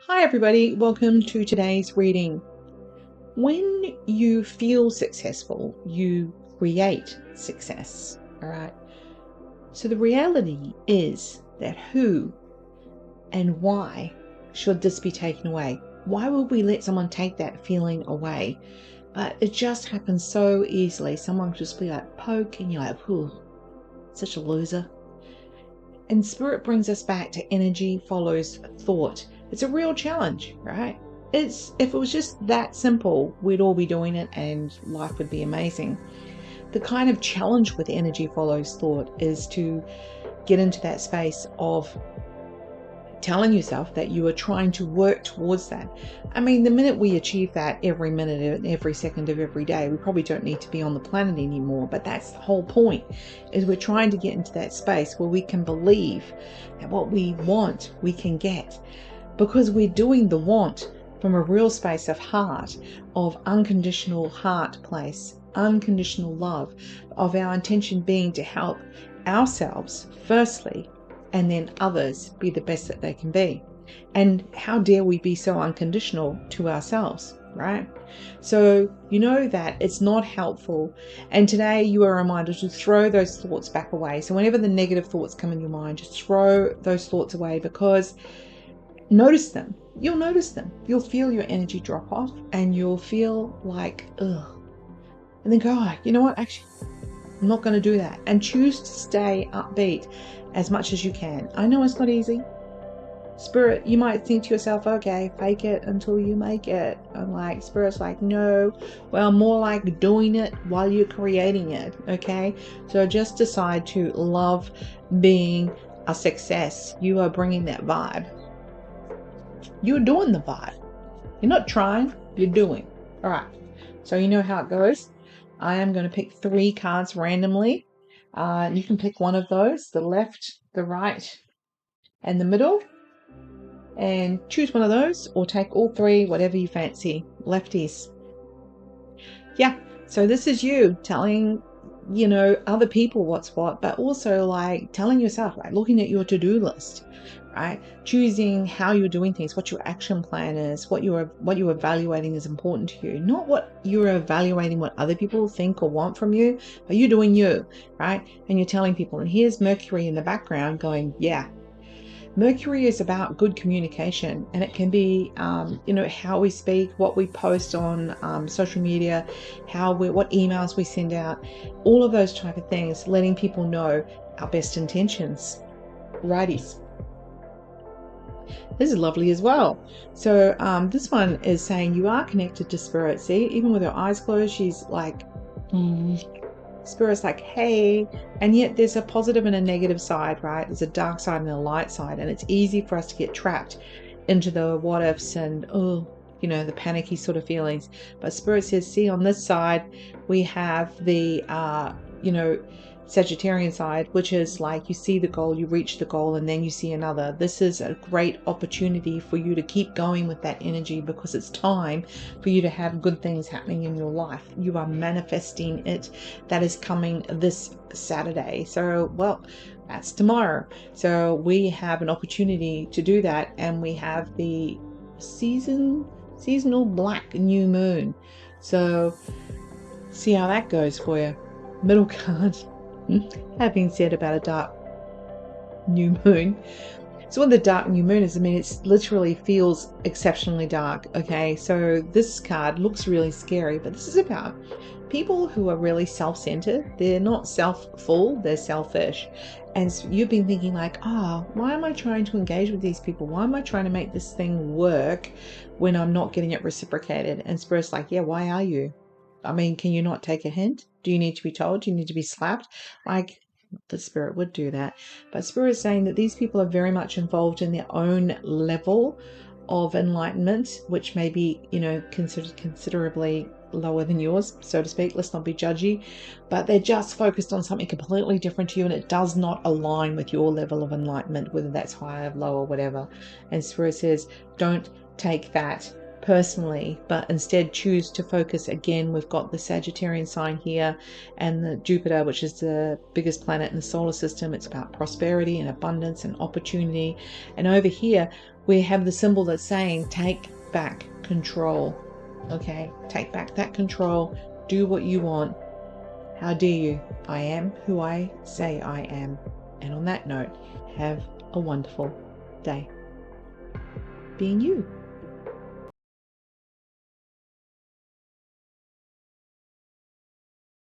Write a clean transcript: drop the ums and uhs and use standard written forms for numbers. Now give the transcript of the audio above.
Hi everybody, welcome to today's reading. When you feel successful, you create success, all right? So the reality is that who and why should this be taken away? Why would we let someone take that feeling away? But it just happens so easily. Someone could just be like, poke, and you're like, ooh, such a loser. And spirit brings us back to energy follows thought. It's a real challenge, right? If it was just that simple, we'd all be doing it and life would be amazing. The kind of challenge with energy follows thought is to get into that space of telling yourself that you are trying to work towards that. I mean, the minute we achieve that every minute and every second of every day, we probably don't need to be on the planet anymore. But that's the whole point, is we're trying to get into that space where we can believe that what we want, we can get. Because we're doing the want from a real space of heart, of unconditional heart place, unconditional love, of our intention being to help ourselves firstly, and then others be the best that they can be. And how dare we be so unconditional to ourselves, right? So you know that it's not helpful. And today you are reminded to throw those thoughts back away. So whenever the negative thoughts come in your mind, just throw those thoughts away, because notice them. You'll notice them. You'll feel your energy drop off and you'll feel like, ugh. And then go, oh, you know what? Actually, I'm not going to do that. And choose to stay upbeat as much as you can. I know it's not easy. Spirit, you might think to yourself, okay, fake it until you make it. I'm like, Spirit's like, no. Well, more like doing it while you're creating it, okay? So just decide to love being a success. You are bringing that vibe. You're doing the vibe. You're not trying, you're doing. All right. So you know how it goes. I am going to pick 3 cards randomly. You can pick one of those, the left, the right, and the middle. And choose one of those or take all 3, whatever you fancy. Lefties. Yeah. So this is you telling, other people what's what, but also like telling yourself, like looking at your to-do list, right? Choosing how you're doing things, what your action plan is, what you're evaluating is important to you, not what you're evaluating what other people think or want from you, but you're doing you, right? And you're telling people, and here's Mercury in the background going, yeah. Mercury is about good communication, and it can be, how we speak, what we post on social media, what emails we send out, all of those type of things, letting people know our best intentions. Righties. This is lovely as well. So this one is saying you are connected to spirit. See, even with her eyes closed, she's like, Spirit's like, hey, and yet there's a positive and a negative side, right? There's a dark side and a light side, and it's easy for us to get trapped into the what ifs and, the panicky sort of feelings. But Spirit says, see, on this side, we have the, Sagittarian side, which is like you see the goal, you reach the goal, and then you see another. This is a great opportunity for you to keep going with that energy, because it's time for you to have good things happening in your life. You are manifesting it. That is coming this Saturday. So, well, that's tomorrow. So we have an opportunity to do that, and we have the seasonal black new moon. So see how that goes for you. Middle card. Having said about a dark new moon. So what the dark new moon is, it literally feels exceptionally dark. Okay, so this card looks really scary, but this is about people who are really self-centered. They're not self-full, they're selfish. And so you've been thinking like, why am I trying to engage with these people? Why am I trying to make this thing work when I'm not getting it reciprocated? And Spirit's like, yeah, why are you? Can you not take a hint? Do you need to be told? Do you need to be slapped? Like, the Spirit would do that. But Spirit is saying that these people are very much involved in their own level of enlightenment, which may be, considered considerably lower than yours, so to speak. Let's not be judgy. But they're just focused on something completely different to you, and it does not align with your level of enlightenment, whether that's higher, lower, whatever. And Spirit says, don't take that personally, but instead choose to focus again. We've got the Sagittarian sign here and the Jupiter, which is the biggest planet in the solar system. It's about prosperity and abundance and opportunity. And over here we have the symbol that's saying take back control. Okay, take back that control, do what you want. How dare you? I am who I say I am. And on that note, have a wonderful day being you.